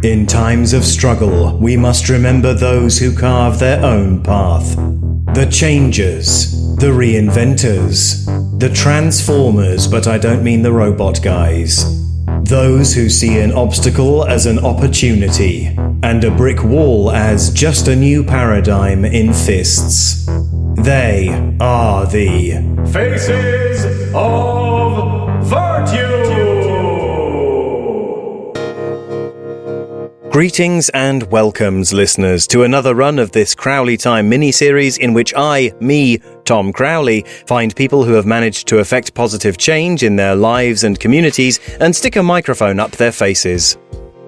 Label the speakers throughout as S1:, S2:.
S1: In times of struggle, we must remember those who carve their own path. The changers, the reinventors, the transformers, but I don't mean the robot guys. Those who see an obstacle as an opportunity, and a brick wall as just a new paradigm in fists. They are the Faces of Virtue! Greetings and welcomes, listeners, to another run of this Crowley Time mini-series in which Tom Crowley, find people who have managed to effect positive change in their lives and communities and stick a microphone up their faces.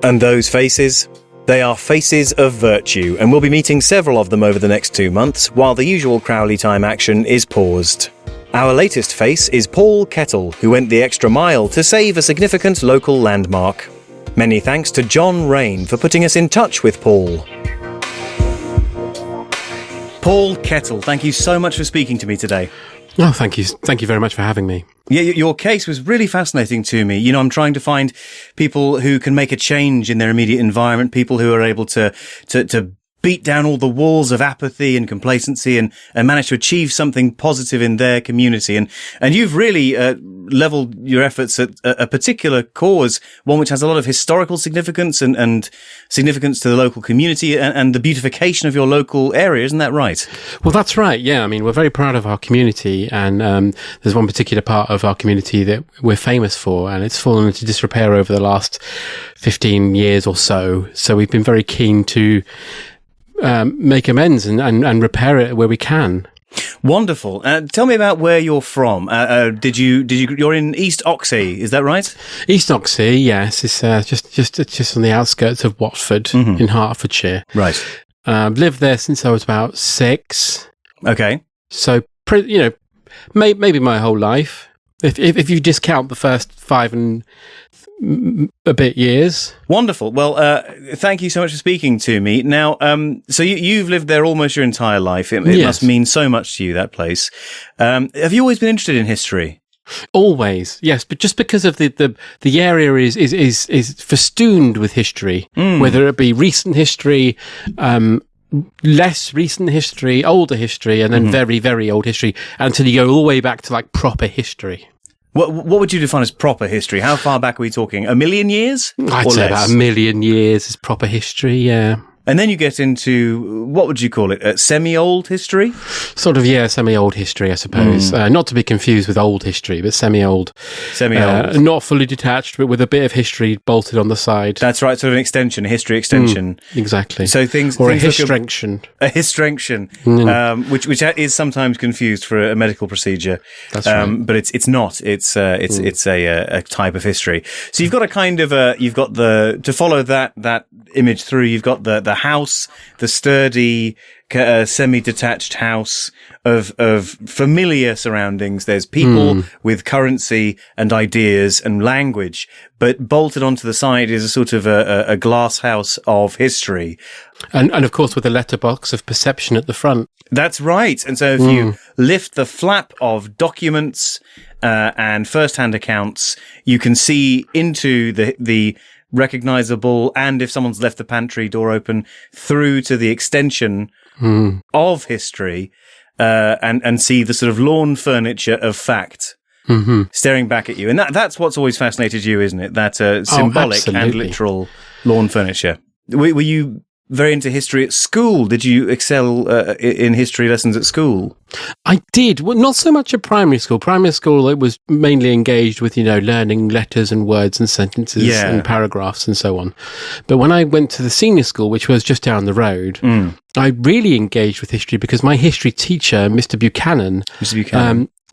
S1: And those faces? They are Faces of Virtue, and we'll be meeting several of them over the next 2 months, while the usual Crowley Time action is paused. Our latest face is Paul Kettle, who went the extra mile to save a significant local landmark. Many thanks to John Rain for putting us in touch with Paul. Paul Kettle, thank you so much for speaking to me today.
S2: Oh, thank you. Thank you very much for having me.
S1: Yeah, your case was really fascinating to me. You know, I'm trying to find people who can make a change in their immediate environment, people who are able to beat down all the walls of apathy and complacency and manage to achieve something positive in their community. And you've really leveled your efforts at a particular cause, one which has a lot of historical significance and significance to the local community and the beautification of your local area. Isn't that right?
S2: Well, that's right. Yeah. I mean, we're very proud of our community, and there's one particular part of our community that we're famous for, and it's fallen into disrepair over the last 15 years or so. So we've been very keen to make amends and repair it where we can.
S1: Wonderful. Tell me about where you're from. You're in East Oxhey, is that right?
S2: East Oxhey, yes. It's just on the outskirts of Watford in Hertfordshire.
S1: Right.
S2: Lived there since I was about 6.
S1: Okay.
S2: So, maybe my whole life. If you discount the first 5 and a bit years.
S1: Wonderful. Well, thank you so much for speaking to me. Now, so you've lived there almost your entire life. It
S2: Yes.
S1: must mean so much to you, that place. Have you always been interested in history?
S2: Always, yes, but just because of the area is festooned with history, whether it be recent history, less recent history, older history, and then very, very old history, until you go all the way back to like proper history.
S1: What would you define as proper history? How far back are we talking? 1 million years?
S2: I'd say about 1 million years is proper history, yeah.
S1: And then you get into, what would you call it, semi-old history?
S2: Sort of, yeah, semi-old history, I suppose. Not to be confused with old history, but semi-old.
S1: Semi-old.
S2: Not fully detached, but with a bit of history bolted on the side.
S1: That's right, sort of an extension, a history extension.
S2: Exactly.
S1: So things...
S2: Or
S1: things
S2: a histrenction.
S1: A histrenction, which is sometimes confused for a medical procedure.
S2: That's right.
S1: But it's not. It's a type of history. So you've got a kind of to follow that image through, you've got the house, the sturdy, semi-detached house of familiar surroundings. There's people with currency and ideas and language, but bolted onto the side is a sort of a glass house of history.
S2: And of course with a letterbox of perception at the front.
S1: That's right. And so if you lift the flap of documents and first-hand accounts, you can see into the recognizable, and if someone's left the pantry door open, through to the extension of history, and see the sort of lawn furniture of fact staring back at you. And that's what's always fascinated you, isn't it? That symbolic and literal lawn furniture. Were you very into history at school? Did you excel in history lessons at school?
S2: I did. Well, not so much at primary school. Primary school, it was mainly engaged with, learning letters and words and sentences and paragraphs and so on. But when I went to the senior school, which was just down the road, I really engaged with history because my history teacher, Mr. Buchanan,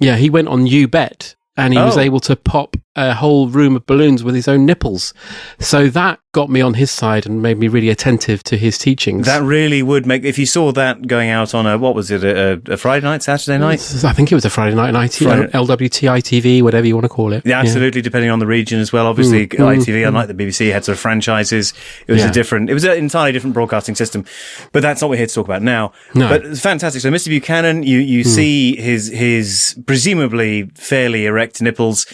S2: he went on You Bet. And he was able to pop a whole room of balloons with his own nipples. So that got me on his side and made me really attentive to his teachings.
S1: That really would make, if you saw that going out on a Friday night, Saturday night?
S2: I think it was a Friday night, LWT, ITV, whatever you want to call it.
S1: Yeah, absolutely, depending on the region as well. Obviously, ITV, unlike the BBC, had sort of franchises. It was it was an entirely different broadcasting system. But that's not what we're here to talk about now.
S2: No.
S1: But it's fantastic. So Mr. Buchanan, you see his presumably fairly erect nipples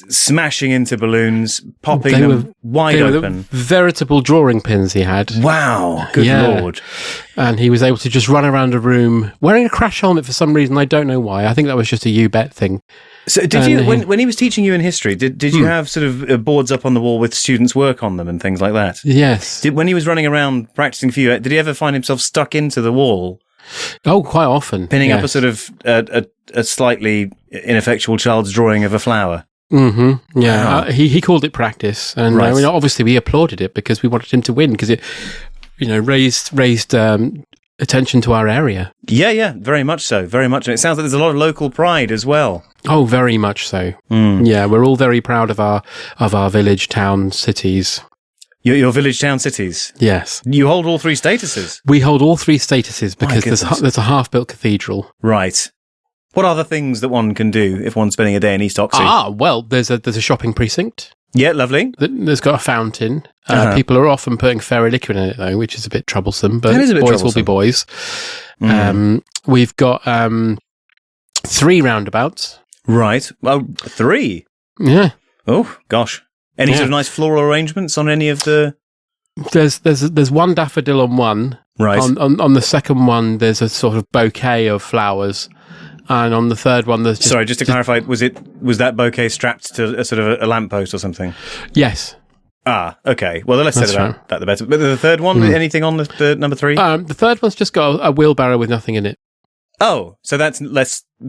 S1: smashing into balloons, popping them wide open.
S2: Veritable drawing pins he had.
S1: Wow, good Lord.
S2: And he was able to just run around a room wearing a crash helmet for some reason. I don't know why. I think that was just a you bet thing.
S1: So did you, when he was teaching you in history, did you have sort of boards up on the wall with students' work on them and things like that?
S2: Yes.
S1: When he was running around practicing for you, did he ever find himself stuck into the wall?
S2: Oh, quite often.
S1: Pinning up a sort of a slightly ineffectual child's drawing of a flower?
S2: Mm-hmm. Yeah. Wow. He called it practice. And
S1: right.
S2: I mean, obviously we applauded it because we wanted him to win because it, raised attention to our area.
S1: Yeah, very much so, very much. And it sounds like there's a lot of local pride as well.
S2: Oh, very much so. Yeah, we're all very proud of our village, town, cities.
S1: Your village, town, cities?
S2: Yes.
S1: You hold all three statuses?
S2: We hold all three statuses because there's a half-built cathedral.
S1: Right. What are the things that one can do if one's spending a day in East Oxley?
S2: Well, there's a shopping precinct.
S1: Yeah, lovely.
S2: There's got a fountain. People are often putting fairy liquor in it, though, which is a bit troublesome. But boys will be boys. We've got 3 roundabouts.
S1: Right. Well, 3?
S2: Yeah.
S1: Oh, gosh. Any sort of nice floral arrangements on any of the...
S2: There's one daffodil on one.
S1: Right.
S2: On the second one, there's a sort of bouquet of flowers. And on the third one, there's
S1: Sorry, just to clarify, was that bouquet strapped to a sort of a lamppost or something?
S2: Yes.
S1: Ah, okay. Well, the less said about that, the better. But the third one, anything on the number 3?
S2: The third one's just got a wheelbarrow with nothing in it.
S1: Oh, so that's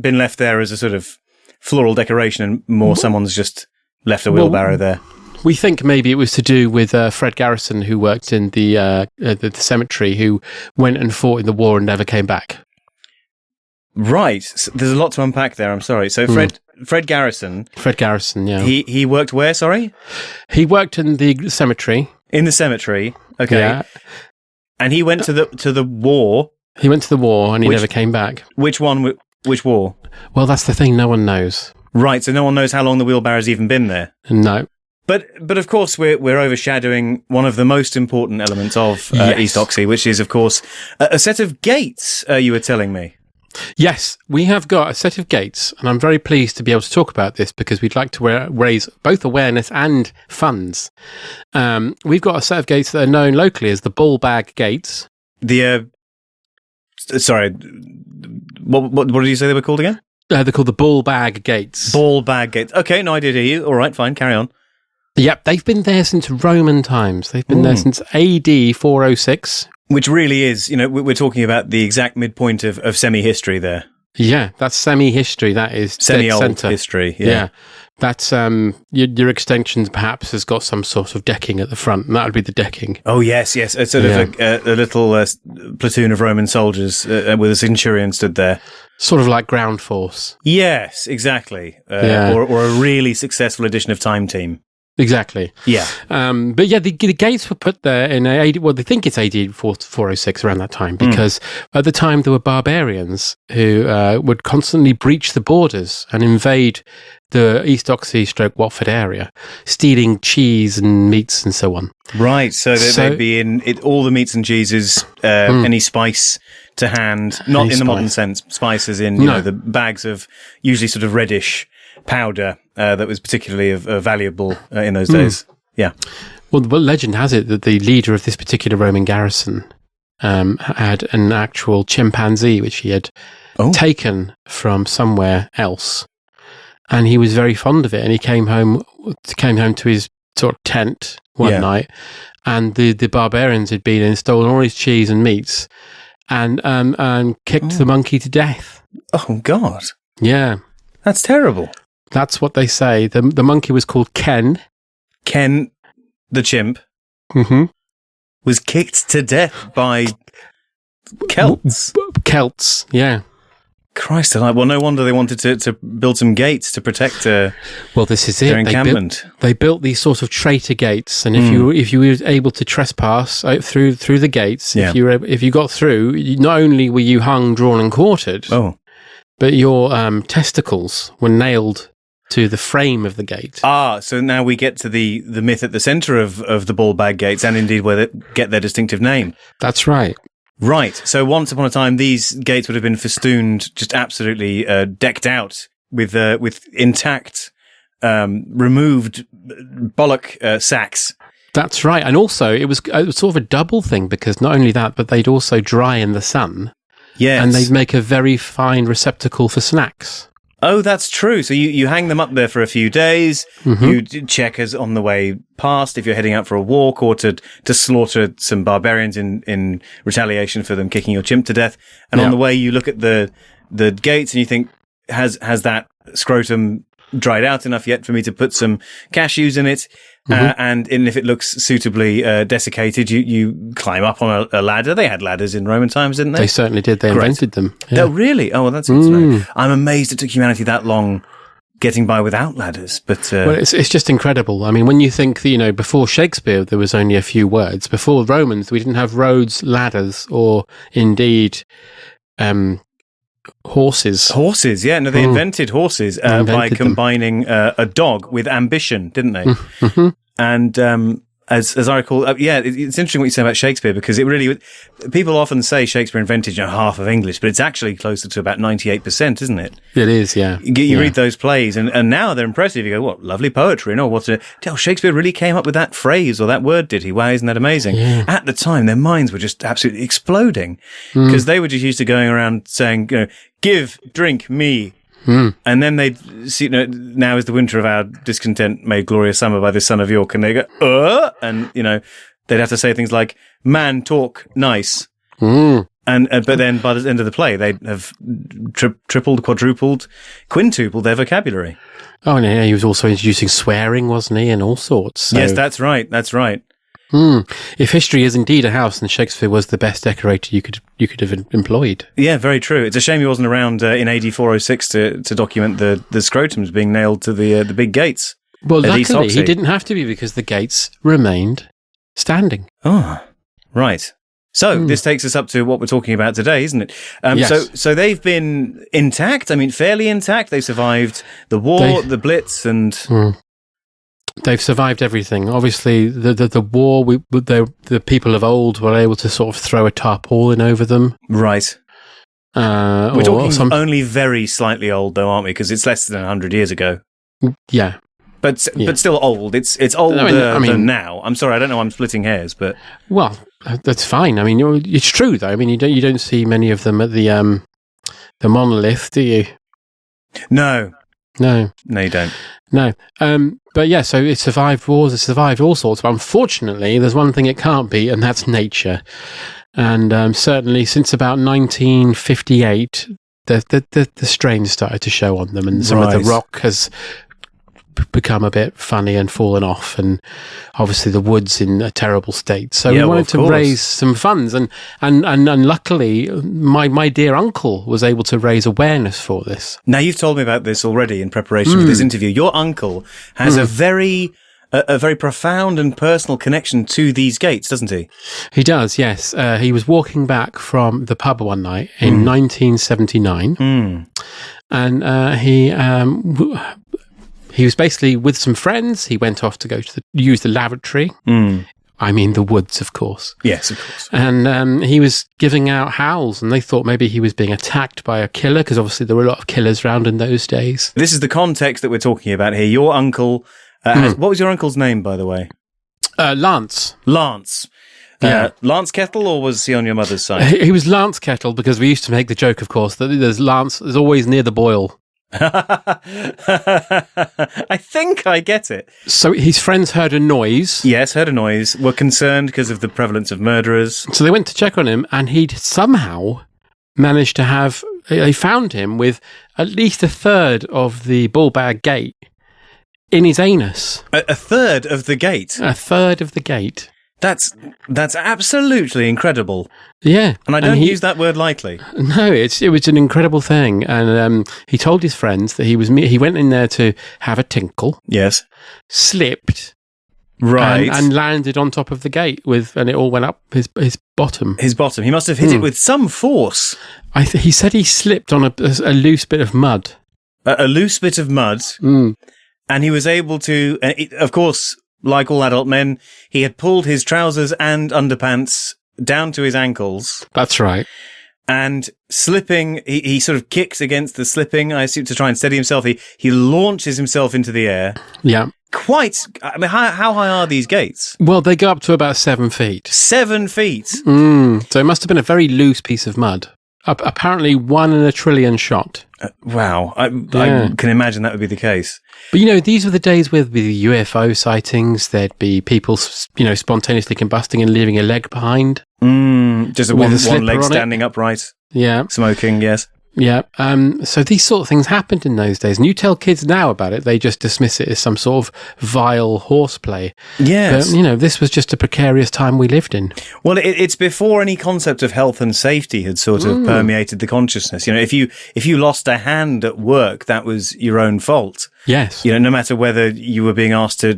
S1: been left there as a sort of floral decoration and more someone's just left a wheelbarrow there.
S2: We think maybe it was to do with Fred Garrison, who worked in the cemetery, who went and fought in the war and never came back.
S1: Right. So there's a lot to unpack there. I'm sorry. So Fred Garrison.
S2: Fred Garrison, yeah.
S1: He worked where, sorry?
S2: He worked in the cemetery.
S1: In the cemetery. Okay.
S2: Yeah.
S1: And he went to the war.
S2: He went to the war and he never came back.
S1: Which one? Which war?
S2: Well, that's the thing. No one knows.
S1: Right. So no one knows how long the wheelbarrow's even been there.
S2: No.
S1: But of course we're overshadowing one of the most important elements of East Oxley, which is of course a set of gates. You were telling me.
S2: Yes, we have got a set of gates, and I'm very pleased to be able to talk about this because we'd like to raise both awareness and funds. We've got a set of gates that are known locally as the Bullbag Gates.
S1: Sorry, what did you say they were called again?
S2: They're called the Bullbag Gates.
S1: Bullbag Gates. Okay, no idea. You. All right, fine, carry on.
S2: Yep, they've been there since Roman times. They've been there since AD 406.
S1: Which really is, we're talking about the exact midpoint of semi-history there.
S2: Yeah, that's semi-history. That is
S1: semi-old history. Yeah.
S2: That's your extension perhaps has got some sort of decking at the front, and that would be the decking.
S1: Oh yes, a sort of a little platoon of Roman soldiers with a centurion stood there,
S2: sort of like ground force.
S1: Yes, exactly. Or a really successful edition of Time Team.
S2: Exactly.
S1: Yeah.
S2: But yeah, the gates were put there in they think it's AD 406 around that time because at the time there were barbarians who would constantly breach the borders and invade the East Oxley / Watford area, stealing cheese and meats and so on.
S1: Right. So they'd be in all the meats and cheeses, any spice to hand, not in the modern sense, spices in the bags of usually sort of reddish powder that was particularly valuable in those days. Yeah.
S2: Well, legend has it that the leader of this particular Roman garrison had an actual chimpanzee which he had taken from somewhere else, and he was very fond of it. And he came home to his sort of tent one night, and the barbarians had been and stolen all his cheese and meats, and kicked the monkey to death.
S1: Oh God!
S2: Yeah,
S1: that's terrible.
S2: That's what they say. The monkey was called Ken.
S1: Ken, the chimp, was kicked to death by Celts.
S2: Celts, yeah.
S1: Christ alive. Well, no wonder they wanted to build some gates to protect
S2: this is
S1: their encampment.
S2: They built these sort of traitor gates, and if you were able to trespass through the gates, if you got through, not only were you hung, drawn and quartered, but your testicles were nailed to the frame of the gate.
S1: So now we get to the myth at the centre of the Bullbag Gates, and indeed where they get their distinctive name.
S2: That's right.
S1: Right. So once upon a time, these gates would have been festooned, just absolutely decked out with intact removed bollock sacks.
S2: That's right. And also, it was sort of a double thing, because not only that, but they'd also dry in the sun.
S1: Yes.
S2: And they'd make a very fine receptacle for snacks.
S1: Oh, that's true. So you hang them up there for a few days. Mm-hmm. You check as on the way past if you're heading out for a walk or to slaughter some barbarians in retaliation for them kicking your chimp to death. And on the way, you look at the gates and you think, has that scrotum dried out enough yet for me to put some cashews in it? Mm-hmm. And if it looks suitably desiccated, you climb up on a ladder. They had ladders in Roman times, didn't they?
S2: They certainly did. They invented them.
S1: Yeah. Oh, really? Oh, well, that's good to know. I'm amazed it took humanity that long getting by without ladders. But
S2: well, it's just incredible. I mean, when you think that, before Shakespeare, there was only a few words. Before Romans, we didn't have roads, ladders, or indeed horses.
S1: Horses, yeah. No, they invented horses by combining a dog with ambition, didn't they? Mm-hmm. And as I recall, it's interesting what you say about Shakespeare, because it really, people often say Shakespeare invented half of English, but it's actually closer to about 98%, isn't it?
S2: It is, yeah.
S1: You read those plays, and now they're impressive. You go, what lovely poetry, Shakespeare really came up with that phrase or that word, did he? Wow, isn't that amazing? Yeah. At the time, their minds were just absolutely exploding, because they were just used to going around saying, give, drink, me. And then they'd see, now is the winter of our discontent made glorious summer by this son of York, and they go, and they'd have to say things like, man, talk, nice. And but then by the end of the play, they'd have tripled, quadrupled, quintupled their vocabulary.
S2: Oh, and yeah, he was also introducing swearing, wasn't he, and all sorts. So.
S1: Yes, that's right.
S2: If history is indeed a house, then Shakespeare was the best decorator you could have employed.
S1: Yeah, very true. It's a shame he wasn't around in AD 406 to document the scrotums being nailed to the big gates.
S2: Well, luckily he didn't have to be, because the gates remained standing.
S1: Oh, right. So this takes us up to what we're talking about today, isn't it?
S2: Yes.
S1: So they've been intact. I mean, fairly intact. They survived the war, the Blitz, and.
S2: They've survived everything. Obviously, the war, the people of old were able to sort of throw a tarpaulin over them.
S1: Right. We're talking only very slightly old, though, aren't we? Because it's less than 100 years ago.
S2: Yeah.
S1: But still old. It's older than now. I'm sorry, I don't know why I'm splitting hairs, but...
S2: Well, that's fine. I mean, it's true, though. I mean, you don't see many of them at the monolith, do you?
S1: No.
S2: No,
S1: you don't.
S2: No. But yeah, so it survived wars, it survived all sorts. But unfortunately, there's one thing it can't be, and that's nature. And certainly since about 1958, the strain started to show on them, and some of the rock has become a bit funny and fallen off, and obviously the wood's in a terrible state. So we wanted to raise some funds, and luckily my dear uncle was able to raise awareness for this.
S1: Now, you've told me about this already in preparation for this interview. Your uncle has a very profound and personal connection to these gates, doesn't he?
S2: He does, yes. He was walking back from the pub one night in 1979, and he was basically with some friends. He went off to go to use the lavatory. I mean, the woods, of course.
S1: Yes, of course.
S2: And he was giving out howls, and they thought maybe he was being attacked by a killer, because obviously there were a lot of killers around in those days.
S1: This is the context that we're talking about here. Your uncle... what was your uncle's name, by the way?
S2: Lance.
S1: Lance. Lance Kettle, or was he on your mother's side?
S2: He was Lance Kettle, because we used to make the joke, of course, that there's always near the boil.
S1: I think I get it.
S2: So his friends heard a noise.
S1: Yes, heard a noise. Were concerned because of the prevalence of murderers.
S2: So they went to check on him, and he'd somehow managed to have... They found him with at least a third of the Bullbag Gate in his anus.
S1: A third of the gate?
S2: A third of the gate.
S1: That's absolutely incredible.
S2: Yeah.
S1: And I don't use that word lightly.
S2: No, it was an incredible thing. And he told his friends that he went in there to have a tinkle.
S1: Yes.
S2: Slipped.
S1: Right.
S2: And landed on top of the gate and it all went up his bottom.
S1: His bottom. He must have hit it with some force.
S2: He said he slipped on a loose bit of mud.
S1: A loose bit of mud. And he was able to, of course, like all adult men, he had pulled his trousers and underpants down to his ankles.
S2: That's right.
S1: and slipping. He sort of kicks against the slipping, I assume, to try and steady himself. He launches himself into the air.
S2: Yeah.
S1: I mean, how high are these gates?
S2: Well, they go up to about 7 feet.
S1: 7 feet?
S2: So it must have been a very loose piece of mud. Apparently 1 in a trillion shot.
S1: Wow. I can imagine that would be the case.
S2: But, you know, these were the days with UFO sightings. There'd be people, you know, spontaneously combusting and leaving a leg behind.
S1: Just one leg standing upright.
S2: Yeah.
S1: Smoking, yes.
S2: Yeah. So these sort of things happened in those days. And you tell kids now about it, they just dismiss it as some sort of vile horseplay.
S1: Yes.
S2: But, you know, this was just a precarious time we lived in.
S1: Well, it's before any concept of health and safety had sort of permeated the consciousness. You know, if you lost a hand at work, that was your own fault.
S2: Yes.
S1: You know, no matter whether you were being asked to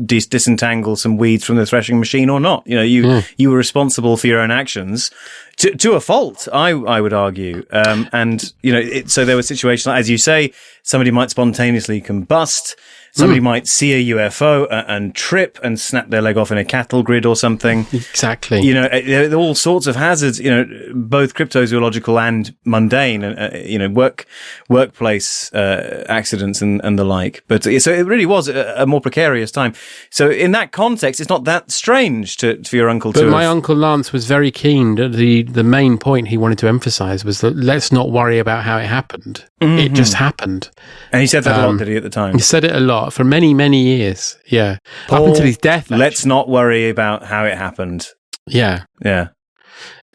S1: disentangle some weeds from the threshing machine or not. You know, you were responsible for your own actions. To a fault, I would argue. And, you know, so there were situations, as you say, somebody might spontaneously combust. Somebody might see a UFO and trip and snap their leg off in a cattle grid or something.
S2: Exactly.
S1: You know, there are all sorts of hazards, you know, both cryptozoological and mundane, you know, workplace accidents and the like. But so it really was a more precarious time. So in that context, it's not that strange for your uncle to.
S2: But my Uncle Lance was very keen. The main point he wanted to emphasise was that let's not worry about how it happened. It just happened.
S1: And he said that a lot, did he, at the time?
S2: He said it a lot for many, many years. Yeah. Up until his death. Actually.
S1: Let's not worry about how it happened.
S2: Yeah.
S1: Yeah.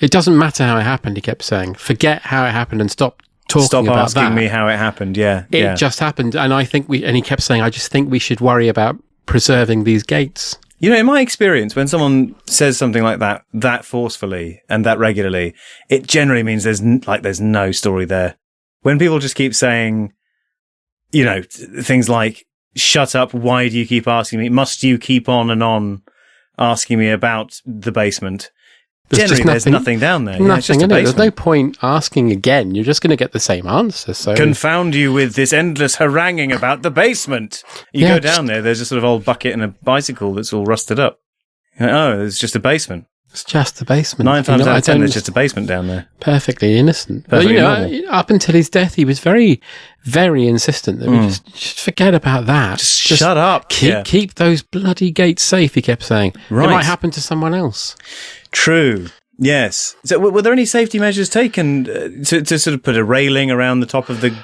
S2: It doesn't matter how it happened, he kept saying. Forget how it happened and stop talking about that.
S1: Stop asking me how it happened, yeah.
S2: It just happened. And he kept saying, I just think we should worry about preserving these gates.
S1: You know, in my experience, when someone says something like that forcefully and that regularly, it generally means there's no story there. When people just keep saying, you know, things like, shut up, why do you keep asking me? Must you keep on and on asking me about the basement? Generally, there's nothing down there.
S2: Nothing in it. There's no point asking again. You're just going to get the same answer. So
S1: confound you with this endless haranguing about the basement. You go down there, there's a sort of old bucket and a bicycle that's all rusted up. Oh, it's just a basement.
S2: It's just a basement.
S1: 9 times out of 10, there's just a basement down there.
S2: Perfectly innocent.
S1: Perfectly
S2: but, you know, up until his death, he was very, very insistent that we just forget about that.
S1: Just shut up.
S2: Keep those bloody gates safe, he kept saying.
S1: Right.
S2: It might happen to someone else.
S1: True. Yes. So were there any safety measures taken to sort of put a railing around the top of the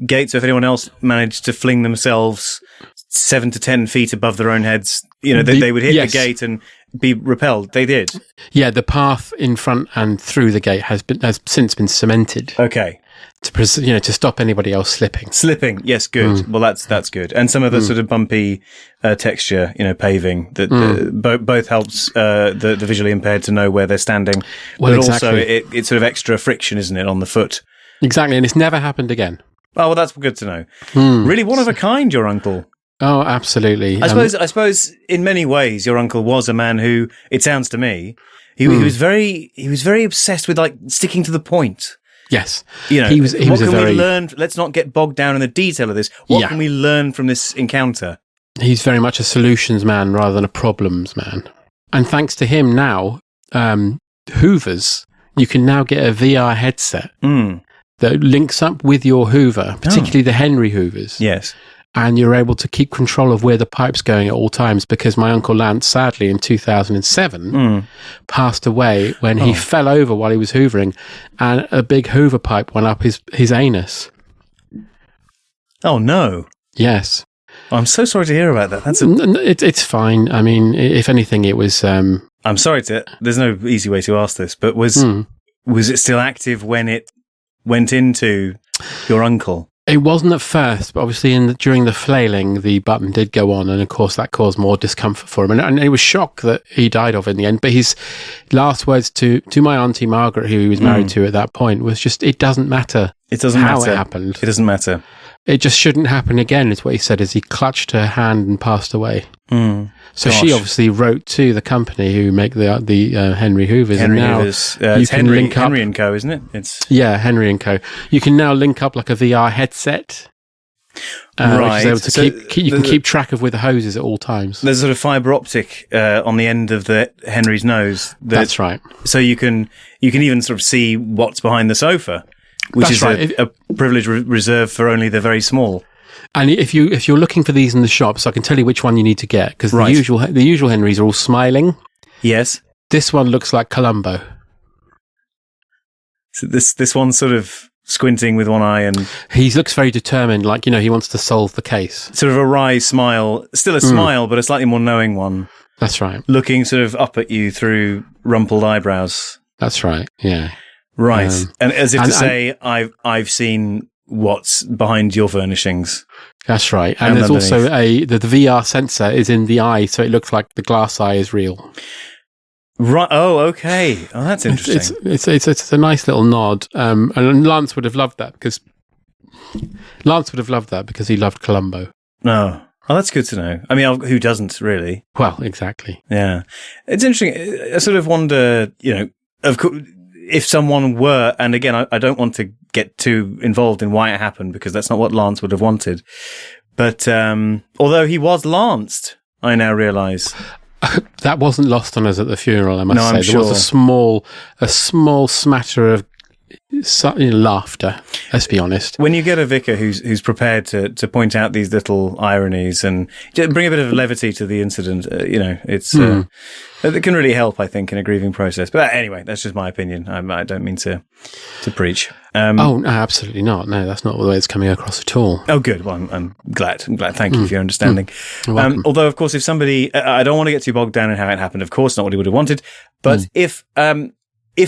S1: gate so if anyone else managed to fling themselves 7 to 10 feet above their own heads, you know, they would hit the gate and be repelled? They did.
S2: Yeah, the path in front and through the gate has since been cemented.
S1: Okay.
S2: To stop anybody else slipping.
S1: Slipping, yes, good. Well, that's good. And some of the sort of bumpy texture, you know, paving that both helps the visually impaired to know where they're standing, but also it's sort of extra friction, isn't it, on the foot?
S2: Exactly, and it's never happened again.
S1: Oh, well, that's good to know. Really one of a kind, your uncle.
S2: Oh, absolutely.
S1: I suppose in many ways your uncle was a man who, it sounds to me, he was very obsessed with like sticking to the point.
S2: Yes.
S1: You know, what can we learn? Let's not get bogged down in the detail of this. What can we learn from this encounter?
S2: He's very much a solutions man rather than a problems man. And thanks to him now, Hoovers, you can now get a VR headset that links up with your Hoover, particularly the Henry Hoovers.
S1: Yes.
S2: And you're able to keep control of where the pipe's going at all times, because my Uncle Lance, sadly, in 2007, passed away when he fell over while he was hoovering, and a big hoover pipe went up his anus.
S1: Oh, no.
S2: Yes.
S1: I'm so sorry to hear about that.
S2: It's fine. I mean, if anything, it was...
S1: I'm sorry there's no easy way to ask this, but was it still active when it went into your uncle?
S2: It wasn't at first, but obviously during the flailing, the button did go on, and of course that caused more discomfort for him. And it was shock that he died of in the end. But his last words to my Auntie Margaret, who he was married to at that point, was just, it doesn't matter.
S1: It doesn't
S2: how
S1: matter.
S2: It happened.
S1: It doesn't matter.
S2: It just shouldn't happen again, is what he said as he clutched her hand and passed away. So she obviously wrote to the company who make the Henry Hoovers.
S1: Henry
S2: and now
S1: Hoovers. It's Henry & Co, isn't it?
S2: Yeah, Henry & Co. You can now link up like a VR headset
S1: Right.
S2: Which is able to you can keep track of where the hose is at all times.
S1: There's a sort of fibre optic on the end of the Henry's nose.
S2: That's right.
S1: So you can even sort of see what's behind the sofa, which is a privilege reserved for only the very small.
S2: And if you're looking for these in the shops, I can tell you which one you need to get, because the usual Henrys are all smiling.
S1: Yes.
S2: This one looks like Columbo.
S1: So this one's sort of squinting with one eye, and
S2: he looks very determined, like, he wants to solve the case.
S1: Sort of a wry smile, still a smile, but a slightly more knowing one.
S2: That's right.
S1: Looking sort of up at you through rumpled eyebrows.
S2: That's right. Yeah.
S1: Right, and as if to say, I've seen what's behind your furnishings.
S2: That's right, and there's also the VR sensor is in the eye, so it looks like the glass eye is real.
S1: Right. Oh, okay. Oh, that's interesting.
S2: It's a nice little nod. And Lance would have loved that because he loved Columbo.
S1: No. Oh, that's good to know. I mean, who doesn't really?
S2: Well, exactly.
S1: Yeah. It's interesting. I sort of wonder, of course, if someone were, and again, I don't want to get too involved in why it happened because that's not what Lance would have wanted. But, although he was lanced, I now realise.
S2: That wasn't lost on us at the funeral, I must say.
S1: I'm
S2: There
S1: sure.
S2: was a small smatter of laughter, let's be honest.
S1: When you get a vicar who's prepared to point out these little ironies and bring a bit of levity to the incident, it's it can really help, I think, in a grieving process. But anyway, that's just my opinion. I don't mean to preach.
S2: No, absolutely not. No, that's not the way it's coming across at all.
S1: Oh, good. Well, I'm glad. Thank you for your understanding.
S2: You're welcome.
S1: Although, of course, if somebody, I don't want to get too bogged down in how it happened. Of course, not what he would have wanted. But if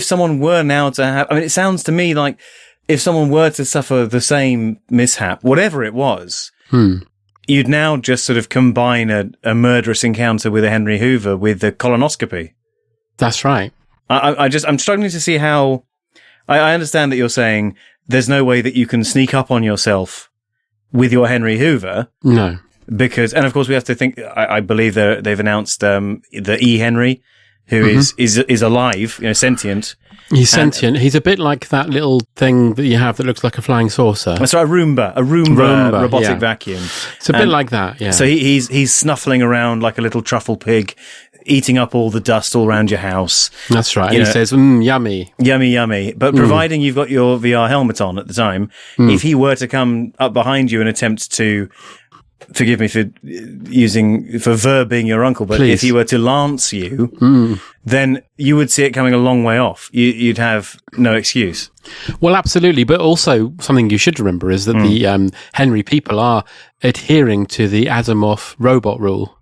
S1: someone were now to have, it sounds to me like if someone were to suffer the same mishap, whatever it was, you'd now just sort of combine a murderous encounter with a Henry Hoover with the colonoscopy.
S2: That's right.
S1: I'm struggling to see how. I understand that you're saying there's no way that you can sneak up on yourself with your Henry Hoover.
S2: No.
S1: Because, and of course we have to think, I believe they've announced the E. Henry, who is alive, sentient.
S2: He's sentient. He's a bit like that little thing that you have that looks like a flying saucer.
S1: That's right, a Roomba robotic vacuum.
S2: It's a bit like that, yeah.
S1: So he's snuffling around like a little truffle pig, eating up all the dust all around your house.
S2: That's right. He says, yummy.
S1: Yummy, yummy. But providing you've got your VR helmet on at the time, if he were to come up behind you and attempt to, forgive me for verbing your uncle, but
S2: Please.
S1: If he were to lance you, then you would see it coming a long way off. You'd have no excuse.
S2: Well, absolutely. But also something you should remember is that the Henry people are adhering to the Asimov robot rule.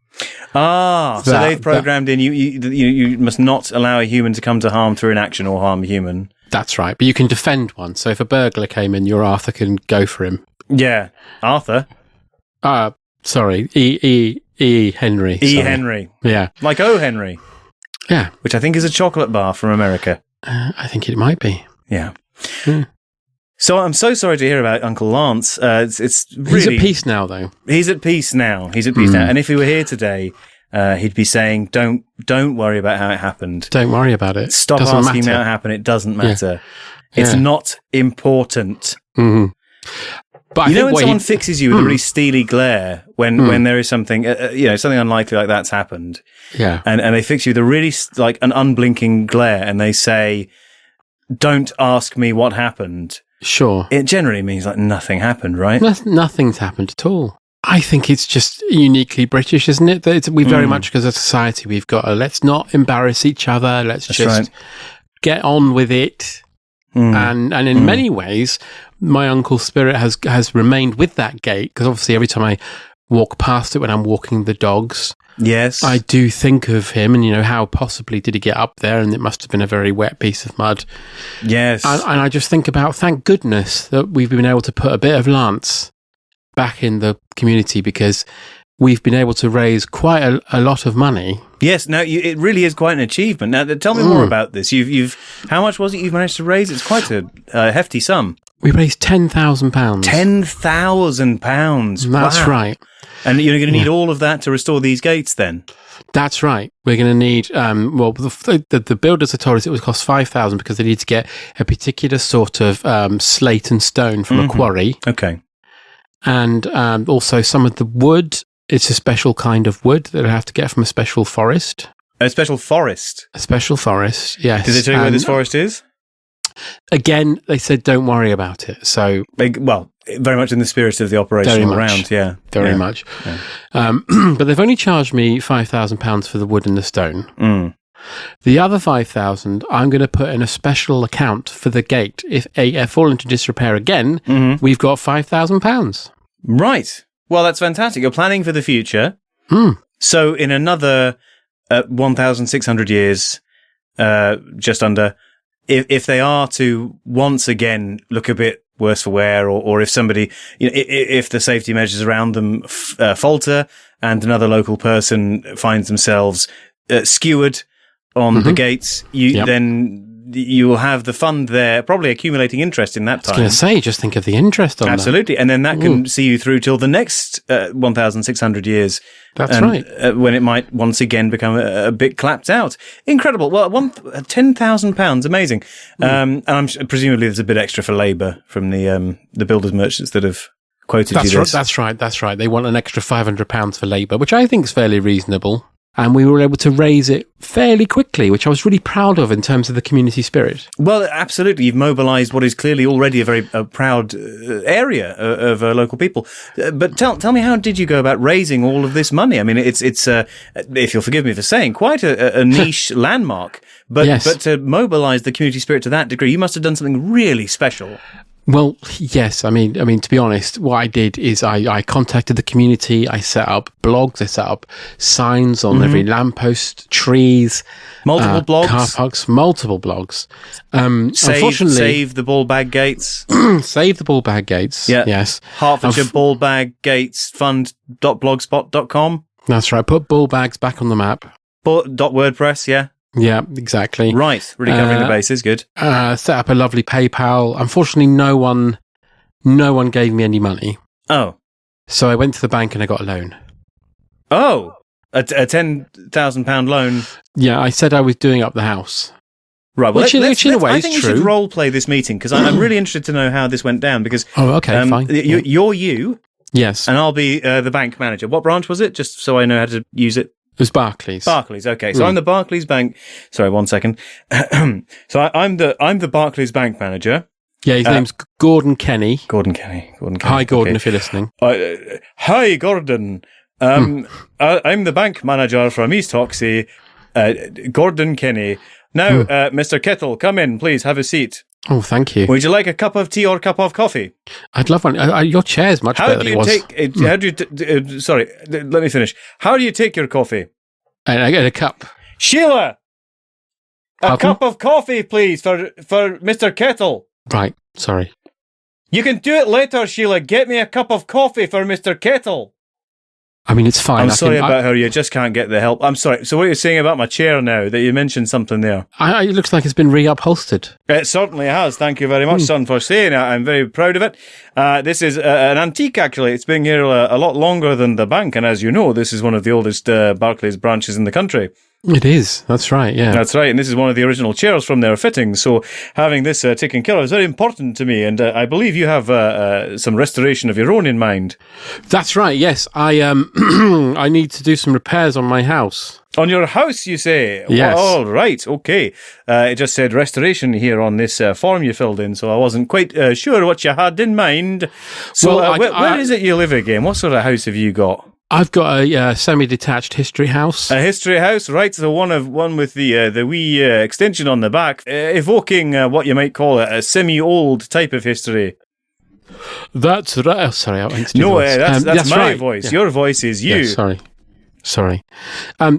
S1: So they've programmed in you must not allow a human to come to harm through an action or harm a human.
S2: That's right. But you can defend one. So if a burglar came in, your Arthur can go for him.
S1: Yeah. Arthur?
S2: Sorry. E. Henry.
S1: E.
S2: Sorry.
S1: Henry.
S2: Yeah.
S1: Like O. Henry.
S2: Yeah.
S1: Which I think is a chocolate bar from America.
S2: I think it might be.
S1: Yeah. So I'm so sorry to hear about Uncle Lance. It's really...
S2: He's at peace now, though.
S1: He's at peace now. And if he were here today, he'd be saying, don't worry about how it happened.
S2: Don't worry about it.
S1: Stop asking me how it happened. It doesn't matter. Yeah. It's not important.
S2: Mm-hmm. But
S1: when someone fixes you with a really steely glare when there is something, something unlikely like that's happened.
S2: Yeah.
S1: And they fix you with a really, like, an unblinking glare and they say, don't ask me what happened.
S2: Sure.
S1: It generally means like nothing happened, right?
S2: Nothing's happened at all. I think it's just uniquely British, isn't it? That we very much, as a society, we've got let's not embarrass each other. Let's get on with it. And in many ways, my uncle's spirit has remained with that gate, because obviously every time I walk past it when I'm walking the dogs,
S1: yes,
S2: I do think of him and, how possibly did he get up there, and it must have been a very wet piece of mud.
S1: Yes.
S2: And I just think about, thank goodness that we've been able to put a bit of Lance back in the community, because we've been able to raise quite a lot of money.
S1: Yes, now it really is quite an achievement. Now, tell me more about this. You've how much was it you've managed to raise? It's quite a hefty sum.
S2: We raised £10,000.
S1: £10,000.
S2: That's right.
S1: And you're going to need all of that to restore these gates, then.
S2: That's right. We're going to need. The builders have told us it would cost £5,000 because they need to get a particular sort of slate and stone from a quarry.
S1: Okay.
S2: And also some of the wood, it's a special kind of wood that I have to get from a special forest.
S1: A special forest?
S2: A special forest, yes.
S1: Did they tell you where this forest is?
S2: Again, they said don't worry about it. So,
S1: well, very much in the spirit of the operational round, yeah.
S2: Very much. Yeah. But they've only charged me £5,000 for the wood and the stone.
S1: Mm.
S2: The other 5,000, I'm going to put in a special account for the gate. If I fall into disrepair again, we've got £5,000.
S1: Right. Well, that's fantastic. You're planning for the future. So in another 1,600 years, just under, if they are to once again look a bit worse for wear, or if somebody, if the safety measures around them falter and another local person finds themselves skewered on the gates, then you will have the fund there, probably accumulating interest in that time.
S2: I was going to say, just think of the interest on that.
S1: Absolutely. And then that can see you through till the next 1,600 years.
S2: That's right.
S1: When it might once again become a bit clapped out. Incredible. Well, £10,000, amazing. And presumably there's a bit extra for labour from the builders merchants that have quoted you this.
S2: That's right. They want an extra £500 for labour, which I think is fairly reasonable. And we were able to raise it fairly quickly, which I was really proud of in terms of the community spirit.
S1: Well, absolutely. You've mobilised what is clearly already a very proud area of local people. But tell me, how did you go about raising all of this money? I mean, it's if you'll forgive me for saying, quite a niche landmark. But
S2: yes.
S1: But to mobilise the community spirit to that degree, you must have done something really special.
S2: Well, yes. I mean, to be honest, what I did is I contacted the community. I set up blogs. I set up signs on every lamppost, trees,
S1: multiple blogs,
S2: car parks, multiple blogs.
S1: Unfortunately, save the ball bag gates.
S2: Save the ball bag gates.
S1: Yeah.
S2: Yes.
S1: Hertfordshire Ball Bag Gates Fund.blogspot.com.
S2: That's right. Put ball bags back on the map.
S1: .wordpress. Yeah.
S2: Yeah, exactly.
S1: Right, really covering the bases. Good.
S2: Set up a lovely PayPal. Unfortunately, no one gave me any money.
S1: Oh,
S2: so I went to the bank and I got a loan.
S1: Oh, a £10,000 loan.
S2: Yeah, I said I was doing up the house.
S1: Right, well,
S2: which in a way is true.
S1: I think we should role play this meeting because I'm really interested to know how this went down. Because
S2: fine.
S1: You're you,
S2: yes,
S1: and I'll be the bank manager. What branch was it? Just so I know how to use it.
S2: It was Barclays.
S1: Barclays, okay. So I'm the Barclays Bank. Sorry, 1 second. So I'm the Barclays Bank manager.
S2: Yeah, his name's Gordon Kenny.
S1: Gordon Kenny.
S2: Hi, Gordon, if you're listening.
S1: Hi, Gordon. I'm the bank manager from East Hoxie, Gordon Kenny. Now, Mr. Kettle, come in, please. Have a seat.
S2: Oh, thank you.
S1: Would you like a cup of tea or a cup of coffee?
S2: I'd love one. Your chair's much better than it was.
S1: How do you sorry, let me finish. How do you take your coffee?
S2: And I get a cup.
S1: Sheila! A cup of coffee, please, for Mr. Kettle.
S2: Right, sorry.
S1: You can do it later, Sheila. Get me a cup of coffee for Mr. Kettle.
S2: I mean, it's fine.
S1: I'm sorry about her. You just can't get the help. I'm sorry. So what are you saying about my chair now, that you mentioned something there?
S2: It looks like it's been reupholstered.
S1: It certainly has. Thank you very much, son, for saying it. I'm very proud of it. This is an antique, actually. It's been here a lot longer than the bank. And as you know, this is one of the oldest Barclays branches in the country.
S2: It is. That's right, yeah.
S1: That's right. And this is one of the original chairs from their fittings. So having this taken care of is very important to me. And I believe you have some restoration of your own in mind.
S2: That's right, yes. I I need to do some repairs on my house.
S1: On your house, you say?
S2: Yes.
S1: Well, all right, okay. It just said restoration here on this form you filled in, so I wasn't quite sure what you had in mind. So where is it you live again? What sort of house have you got?
S2: I've got a semi-detached history house.
S1: A history house, right? So one with the wee extension on the back, evoking what you might call a semi-old type of history.
S2: That's right. Oh, sorry, I went to do
S1: voice. That's my
S2: right.
S1: voice.
S2: Yeah.
S1: Your voice is you.
S2: Yeah, Sorry.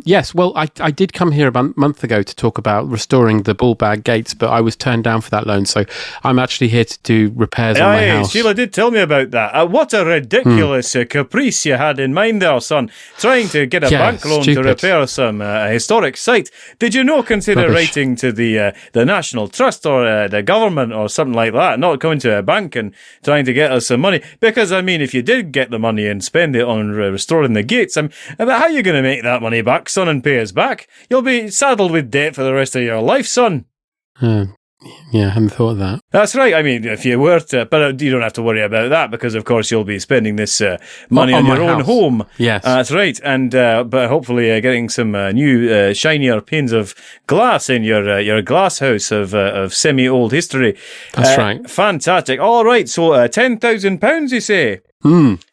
S2: Yes, well, I did come here a month ago to talk about restoring the ball bag gates, but I was turned down for that loan, so I'm actually here to do repairs on my house.
S1: Sheila did tell me about that. What a ridiculous caprice you had in mind there, son. Trying to get a bank loan to repair some historic site. Did you not consider writing to the National Trust or the government or something like that, not coming to a bank and trying to get us some money? Because, I mean, if you did get the money and spend it on restoring the gates, how are you going to make that money back, son, and pay us back? You'll be saddled with debt for the rest of your life, son.
S2: Yeah, I hadn't thought of that.
S1: That's right. I mean, if you were to, but you don't have to worry about that because, of course, you'll be spending this money on your own home.
S2: Yes,
S1: that's right. And but hopefully, getting some new shinier panes of glass in your glass house of semi-old history.
S2: That's right.
S1: Fantastic. All right. So £10,000, you say?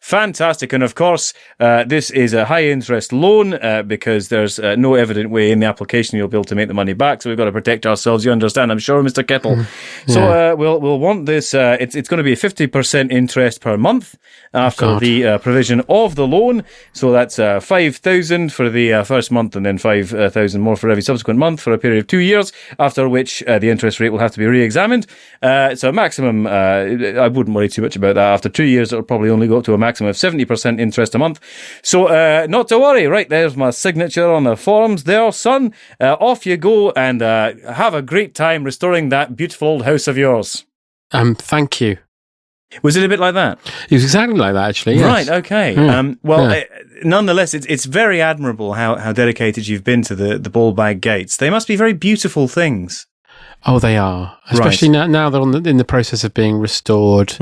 S1: Fantastic. And of course, this is a high interest loan because there's no evident way in the application you'll be able to make the money back. So we've got to protect ourselves. You understand, I'm sure, Mr. Kettle. So we'll want this. It's going to be a 50% interest per month after the provision of the loan. So that's 5,000 for the first month and then 5,000 more for every subsequent month for a period of 2 years, after which the interest rate will have to be re-examined. So maximum, I wouldn't worry too much about that. After 2 years, it'll probably only go up to a maximum of 70% interest a month. So not to worry. Right, there's my signature on the forms there, son. Off you go and have a great time restoring that beautiful old house of yours.
S2: Thank you.
S1: Was it a bit like that?
S2: It was exactly like that, actually. Yes.
S1: Right, okay. Yeah. Nonetheless, it's very admirable how dedicated you've been to the ball bag gates. They must be very beautiful things.
S2: Oh, they are. Especially now they're in the process of being restored,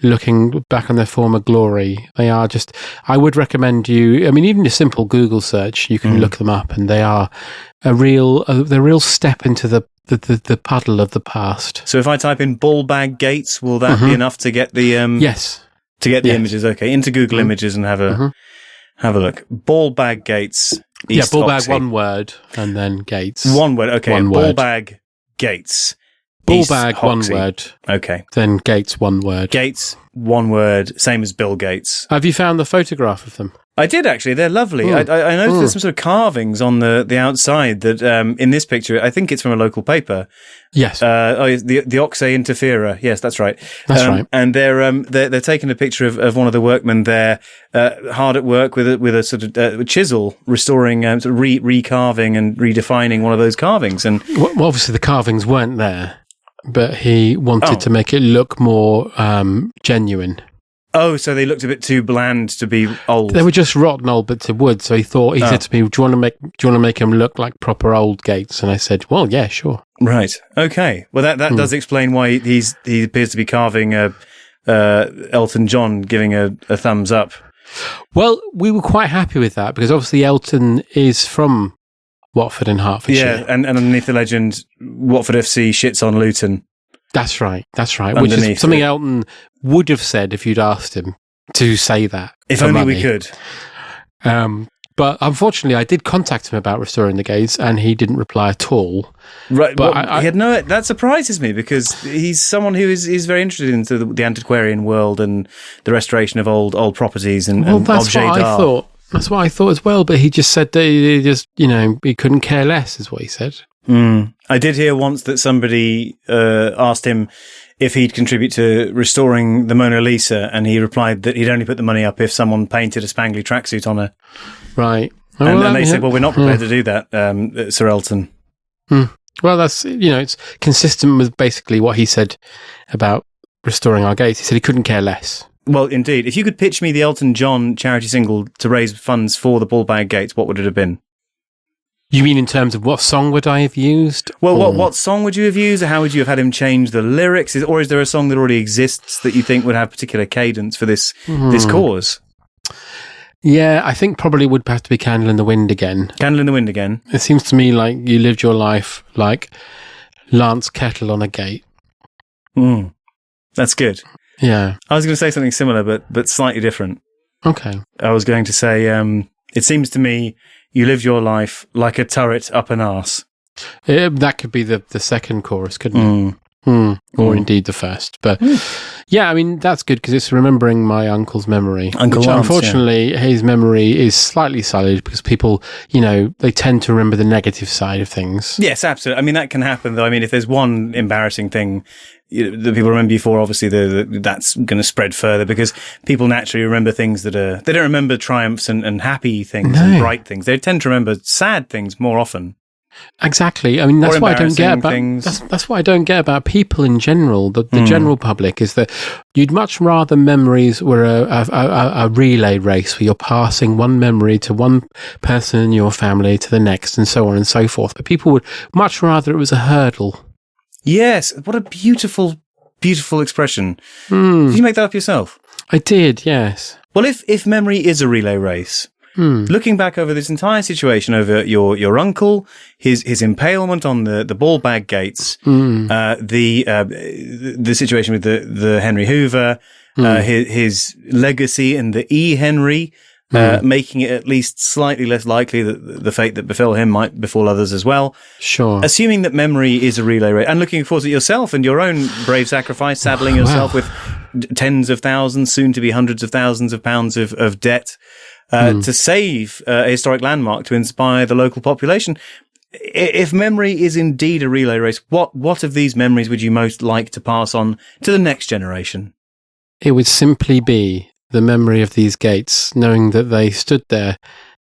S2: looking back on their former glory. They are just, I would recommend you, I mean, even a simple Google search, you can look them up, and they are a real step into the puddle of the past.
S1: So if I type in ball bag gates, will that be enough to get the...
S2: Yes.
S1: To get the images, okay. Into Google Images and have a look. Ball bag gates, East
S2: ball
S1: Oxy.
S2: bag, one word, and then gates.
S1: One word, okay.
S2: One
S1: ball
S2: word.
S1: bag gates.
S2: Ball
S1: East
S2: bag,
S1: Hoxie.
S2: one word.
S1: Okay.
S2: Then gates, one word.
S1: Gates, one word, same as Bill Gates.
S2: Have you found the photograph of them?
S1: I did, actually. They're lovely. I noticed there's some sort of carvings on the outside that, in this picture, I think it's from a local paper.
S2: Yes.
S1: The Oxey Interferer. Yes, that's right.
S2: That's right.
S1: And they're taking a picture of one of the workmen there, hard at work with a sort of chisel, restoring, sort of recarving and redefining one of those carvings. And
S2: well, obviously the carvings weren't there, but he wanted to make it look more genuine.
S1: Oh, so they looked a bit too bland to be old.
S2: They were just rotten old bits of wood. So he said to me, "Do you want to make them look like proper old gates?" And I said, "Well, yeah, sure."
S1: Right. Okay. Well, that does explain why he appears to be carving Elton John, giving a thumbs up.
S2: Well, we were quite happy with that because obviously Elton is from Watford and Hertfordshire.
S1: Yeah, and underneath the legend, Watford FC shits on Luton.
S2: That's right. Which is something Elton would have said if you'd asked him to say that.
S1: If only we could.
S2: But unfortunately, I did contact him about restoring the gates, and he didn't reply at all.
S1: Right, but he had that surprises me because he's someone who is very interested into the antiquarian world and the restoration of old properties and
S2: that's
S1: objet
S2: what
S1: d'art.
S2: I thought. That's what I thought as well. But he just said that he couldn't care less, is what he said.
S1: I did hear once that somebody asked him if he'd contribute to restoring the Mona Lisa, and he replied that he'd only put the money up if someone painted a spangly tracksuit on her.
S2: Right.
S1: And they said, well, we're not prepared to do that, Sir Elton.
S2: Well, that's, it's consistent with basically what he said about restoring our gates. He said he couldn't care less.
S1: Well, indeed. If you could pitch me the Elton John charity single to raise funds for the ball bag gates, what would it have been?
S2: You mean in terms of what song would I have used?
S1: Well, what song would you have used? Or how would you have had him change the lyrics? Or is there a song that already exists that you think would have particular cadence for this cause?
S2: Yeah, I think probably would have to be Candle in the Wind again.
S1: Candle in the Wind again.
S2: It seems to me like you lived your life like Lance Kettle on a gate.
S1: That's good.
S2: Yeah.
S1: I was going to say something similar, but slightly different.
S2: Okay.
S1: I was going to say, it seems to me you lived your life like a turret up an arse.
S2: That could be the second chorus, couldn't it? Or indeed the first. But yeah, I mean, that's good because it's remembering my uncle's memory. Unfortunately, his memory is slightly sullied because people, they tend to remember the negative side of things.
S1: Yes, absolutely. I mean, that can happen, though. I mean, if there's one embarrassing thing that people remember you for, obviously that's going to spread further because people naturally remember things they don't remember triumphs and happy things and bright things. They tend to remember sad things more often.
S2: Exactly. I mean, that's what I don't get about that's what I don't get about people in general. The general public is that you'd much rather memories were a relay race where you're passing one memory to one person in your family to the next, and so on and so forth. But people would much rather it was a hurdle.
S1: Yes. What a beautiful, beautiful expression. Did you make that up yourself?
S2: I did, yes.
S1: Well, if memory is a relay race, looking back over this entire situation, over your uncle, his impalement on the ball bag gates, the situation with the Henry Hoover, his legacy and the E. Henry, making it at least slightly less likely that the fate that befell him might befall others as well.
S2: Sure.
S1: Assuming that memory is a relay race, and looking, of course, at yourself and your own brave sacrifice, saddling yourself with tens of thousands, soon to be hundreds of thousands of pounds of debt, to save a historic landmark to inspire the local population. If memory is indeed a relay race, what of these memories would you most like to pass on to the next generation?
S2: It would simply be the memory of these gates, knowing that they stood there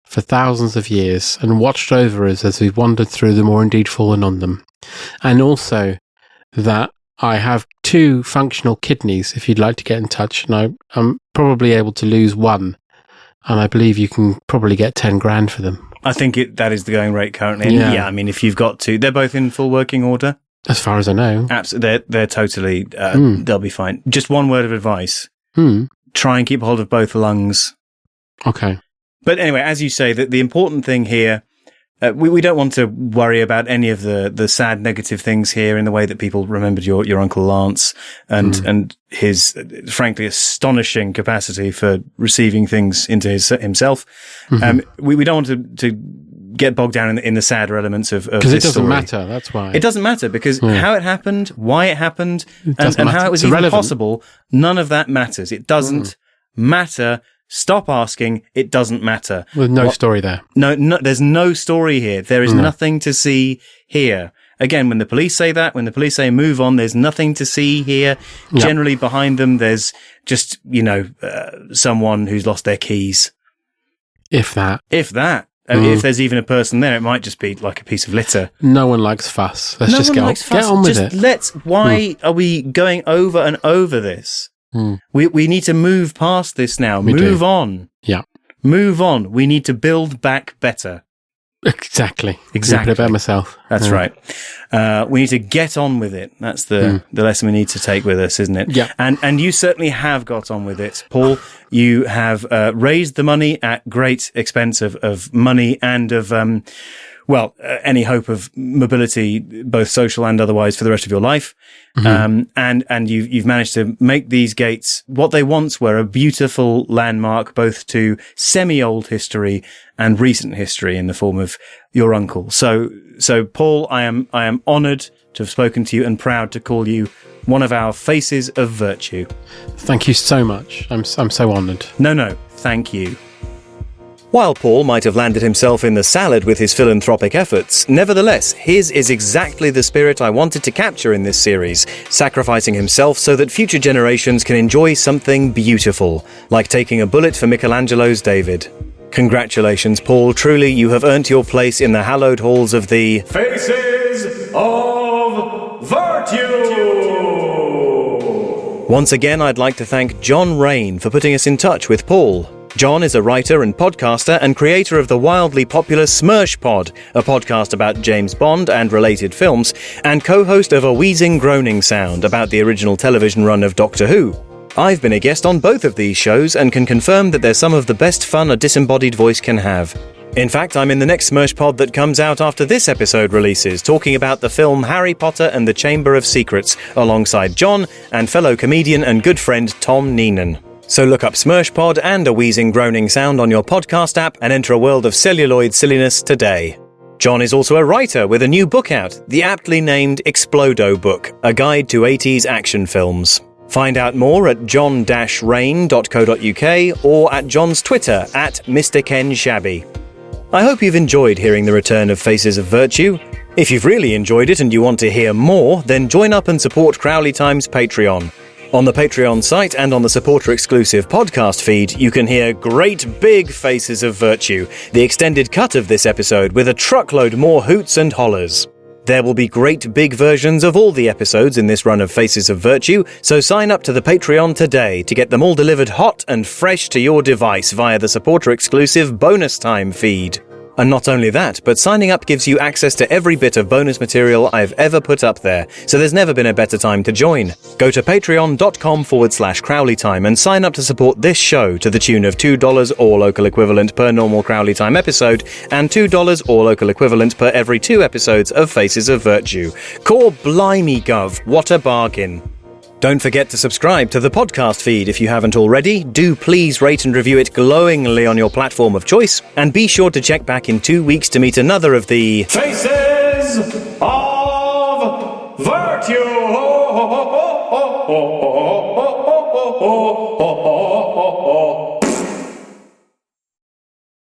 S2: for thousands of years and watched over us as we wandered through them or indeed fallen on them. And also that I have 2 functional kidneys if you'd like to get in touch, and I'm probably able to lose one, and I believe you can probably get 10 grand for them.
S1: I think that is the going rate currently. And yeah, I mean, if you've got to, they're both in full working order.
S2: As far as I know.
S1: Absolutely. They're totally, they'll be fine. Just one word of advice. Try and keep hold of both lungs.
S2: Okay.
S1: But anyway, as you say, the important thing here, we don't want to worry about any of the sad negative things here in the way that people remembered your Uncle Lance and his frankly astonishing capacity for receiving things into himself. We don't want to get bogged down in the sadder elements of this story. Because
S2: it doesn't matter, that's why.
S1: It doesn't matter because how it happened, why it happened, and how it was even possible, none of that matters. It doesn't matter. Stop asking. It doesn't matter.
S2: With no story there.
S1: No, there's no story here. There is nothing to see here. Again, when the police say that, when the police say move on, there's nothing to see here. Yep. Generally behind them, there's just, someone who's lost their keys.
S2: If that.
S1: If there's even a person there, it might just be like a piece of litter.
S2: No one likes fuss. Let's just get on with it.
S1: Why are we going over and over this? We need to move past this now. Move on.
S2: Yeah.
S1: Move on. We need to build back better.
S2: Exactly. About myself.
S1: That's right. We need to get on with it. That's the lesson we need to take with us, isn't it?
S2: Yeah.
S1: And you certainly have got on with it, Paul. You have raised the money at great expense of money and of any hope of mobility, both social and otherwise, for the rest of your life. And you've managed to make these gates what they once were, a beautiful landmark, both to semi-old history and recent history in the form of your uncle. So Paul, I am honoured to have spoken to you and proud to call you one of our faces of virtue.
S2: Thank you so much. I'm so honoured.
S1: No, thank you. While Paul might have landed himself in the salad with his philanthropic efforts, nevertheless, his is exactly the spirit I wanted to capture in this series, sacrificing himself so that future generations can enjoy something beautiful, like taking a bullet for Michelangelo's David. Congratulations, Paul. Truly, you have earned your place in the hallowed halls of the Faces of Virtue! Once again, I'd like to thank John Rain for putting us in touch with Paul. John is a writer and podcaster and creator of the wildly popular Smersh Pod, a podcast about James Bond and related films, and co-host of A Wheezing Groaning Sound about the original television run of Doctor Who. I've been a guest on both of these shows and can confirm that they're some of the best fun a disembodied voice can have. In fact, I'm in the next Smersh Pod that comes out after this episode releases, talking about the film Harry Potter and the Chamber of Secrets, alongside John and fellow comedian and good friend Tom Neenan. So look up Smersh Pod and A Wheezing Groaning Sound on your podcast app and enter a world of celluloid silliness today. John is also a writer with a new book out, the aptly named Explodo Book, a guide to 80s action films. Find out more at john-rain.co.uk or at John's Twitter at Mr. Ken Shabby. I hope you've enjoyed hearing the return of Faces of Virtue. If you've really enjoyed it and you want to hear more, then join up and support Crowley Times Patreon. On the Patreon site and on the supporter-exclusive podcast feed, you can hear Great Big Faces of Virtue, the extended cut of this episode with a truckload more hoots and hollers. There will be great big versions of all the episodes in this run of Faces of Virtue, so sign up to the Patreon today to get them all delivered hot and fresh to your device via the supporter-exclusive bonus time feed. And not only that, but signing up gives you access to every bit of bonus material I've ever put up there, so there's never been a better time to join. Go to patreon.com/Crowley Time and sign up to support this show to the tune of $2 or local equivalent per normal Crowley Time episode, and $2 or local equivalent per every 2 episodes of Faces of Virtue. Core blimey gov, what a bargain. Don't forget to subscribe to the podcast feed if you haven't already. Do please rate and review it glowingly on your platform of choice. And be sure to check back in 2 weeks to meet another of the
S3: Faces of Virtue!